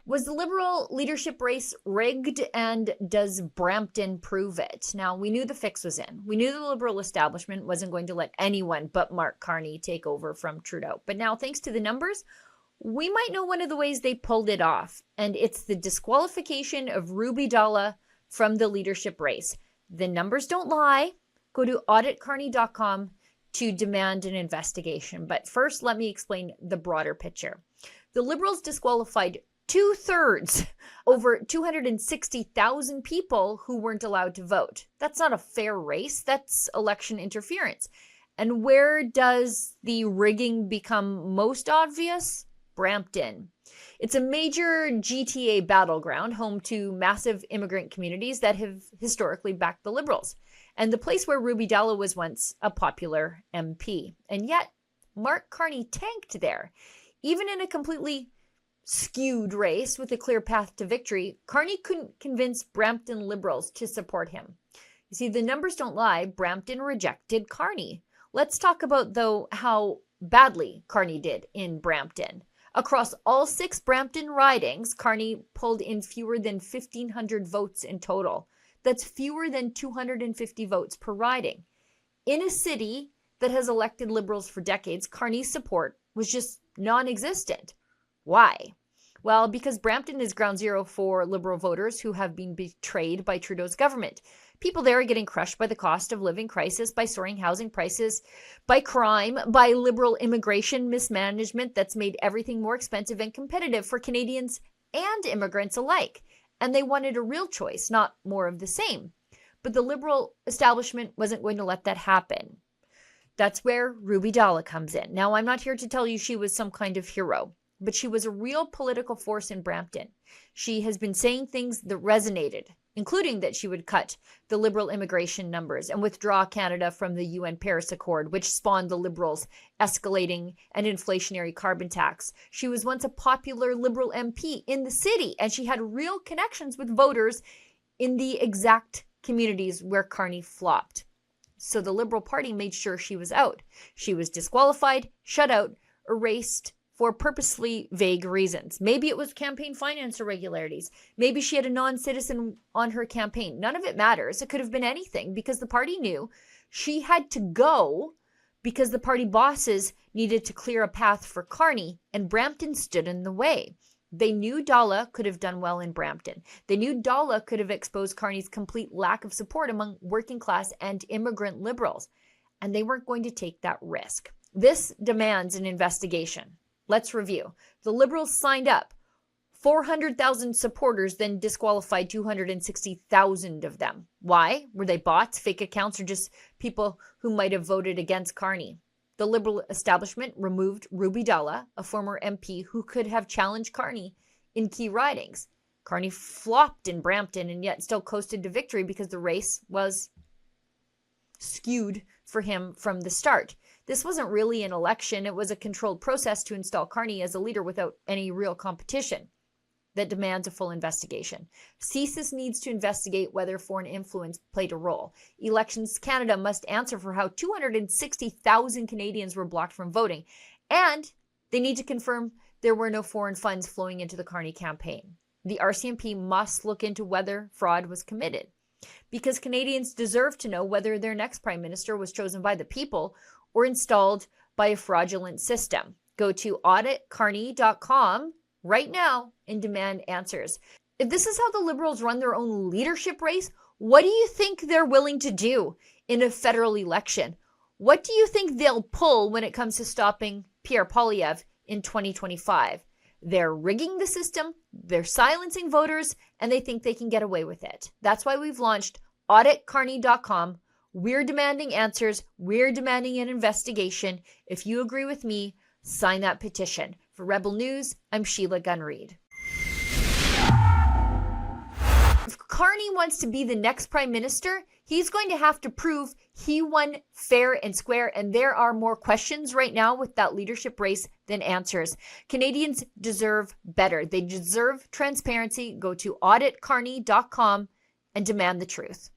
Was the Liberal leadership race rigged, and does Brampton prove it? Now, we knew the fix was in. We knew the Liberal establishment wasn't going to let anyone but Mark Carney take over from Trudeau. But now, thanks to the numbers, we might know one of the ways they pulled it off, and it's the disqualification of Ruby Dalla from the leadership race. The numbers don't lie. Go to auditcarney.com to demand an investigation. But first, let me explain the broader picture. The Liberals disqualified 2/3, over 260,000 people who weren't allowed to vote. That's not a fair race. That's election interference. And where does the rigging become most obvious? Brampton. It's a major GTA battleground, home to massive immigrant communities that have historically backed the Liberals, and the place where Ruby Dalla was once a popular MP. And yet, Mark Carney tanked there. Even in a completely skewed race with a clear path to victory, Carney couldn't convince Brampton Liberals to support him. You see, the numbers don't lie. Brampton rejected Carney. Let's talk about, though, how badly Carney did in Brampton. Across all 6 Brampton ridings, Carney pulled in fewer than 1,500 votes in total. That's fewer than 250 votes per riding. In a city that has elected Liberals for decades, Carney's support was just non-existent. Why? Well, because Brampton is ground zero for Liberal voters who have been betrayed by Trudeau's government. People there are getting crushed by the cost of living crisis, by soaring housing prices, by crime, by Liberal immigration mismanagement that's made everything more expensive and competitive for Canadians and immigrants alike. And they wanted a real choice, not more of the same. But the Liberal establishment wasn't going to let that happen. That's where Ruby Dalla comes in. Now, I'm not here to tell you she was some kind of hero, but she was a real political force in Brampton. She has been saying things that resonated, including that she would cut the Liberal immigration numbers and withdraw Canada from the UN Paris Accord, which spawned the Liberals' escalating and inflationary carbon tax. She was once a popular Liberal MP in the city, and she had real connections with voters in the exact communities where Carney flopped. So the Liberal Party made sure she was out. She was disqualified, shut out, erased, for purposely vague reasons. Maybe it was campaign finance irregularities. Maybe she had a non-citizen on her campaign. None of it matters. It could have been anything because the party knew she had to go because the party bosses needed to clear a path for Carney, and Brampton stood in the way. They knew Dalla could have done well in Brampton. They knew Dalla could have exposed Carney's complete lack of support among working class and immigrant Liberals, and they weren't going to take that risk. This demands an investigation. Let's review. The Liberals signed up 400,000 supporters, then disqualified 260,000 of them. Why? Were they bots, fake accounts, or just people who might have voted against Carney? The Liberal establishment removed Ruby Dalla, a former MP who could have challenged Carney in key ridings. Carney flopped in Brampton and yet still coasted to victory because the race was skewed for him from the start. This wasn't really an election. It was a controlled process to install Carney as a leader without any real competition that demands a full investigation. CSIS needs to investigate whether foreign influence played a role. Elections Canada must answer for how 260,000 Canadians were blocked from voting. And they need to confirm there were no foreign funds flowing into the Carney campaign. The RCMP must look into whether fraud was committed, because Canadians deserve to know whether their next prime minister was chosen by the people or installed by a fraudulent system. Go to auditcarney.com right now and demand answers. If this is how the Liberals run their own leadership race, what do you think they're willing to do in a federal election? What do you think they'll pull when it comes to stopping Pierre Poilievre in 2025? They're rigging the system, they're silencing voters, and they think they can get away with it. That's why we've launched auditcarney.com. We're demanding answers. We're demanding an investigation. If you agree with me, sign that petition. For Rebel News, I'm Sheila Gunn-Reid. If Carney wants to be the next prime minister, he's going to have to prove he won fair and square, and there are more questions right now with that leadership race than answers. Canadians deserve better. They deserve transparency. Go to auditcarney.com and demand the truth.